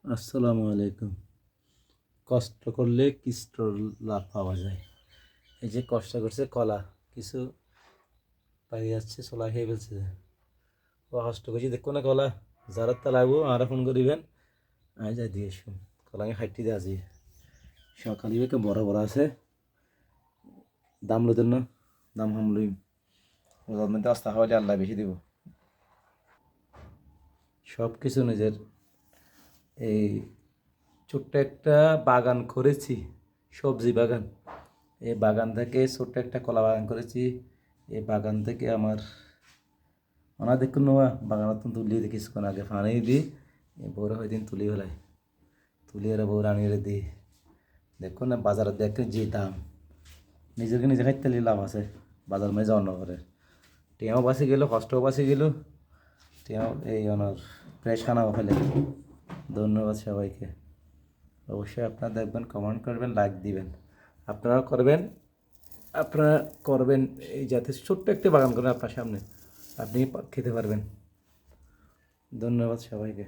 আসসালামু আলাইকুম। কষ্ট করলে কিছু লাভ পাওয়া যায়। এই যে কষ্ট করছে কলা কিছু পাই যাচ্ছে, চলা খেয়ে ফেলছে। ও কষ্ট করছি দেখো না কলা, যারা তা লাগবো আর ফোন করিবেন, আমি যাই দিয়ে শুন কলা আমি হাইটি দিয়ে আছি। সকালে বেকে বড় বড় আছে, দাম লইতেন না, দাম হামলই ওদের মধ্যে আস্থা হওয়া আল্লাহ বেশি দিব। সব কিছু নিজের এই ছোট্ট একটা বাগান করেছি, সবজি বাগান। এই বাগান থেকে ছোট্ট একটা কলা বাগান করেছি। এই বাগান থেকে আমার অনা দেখুন না বাগানত তুলি দিই, কিছুক্ষণ আগে পানি দিই, বউরা হয়দিন তুলি ফেলাই, তুলি এরা বউরা আনিয়ে দিই। দেখুন না বাজারে দেখে যে দাম, নিজেকে নিজে খাইতে লাভ আছে, বাজার মাঝে অন্য করে টিয়াও বাঁচি গেল, কষ্টও বাঁচি গেল, টিয়াও এই অনার ফ্রেশ খানাও ফেলে। ধন্যবাদ সবাইকে। অবশ্যই আপনারা দেখবেন, কমেন্ট করবেন, লাইক দিবেন। আপনারা করবেন, আপনারা করবেন। এই যাতে ছোট্ট একটা বাগান করেন আপনার সামনে, আপনি খেতে পারবেন। ধন্যবাদ সবাইকে।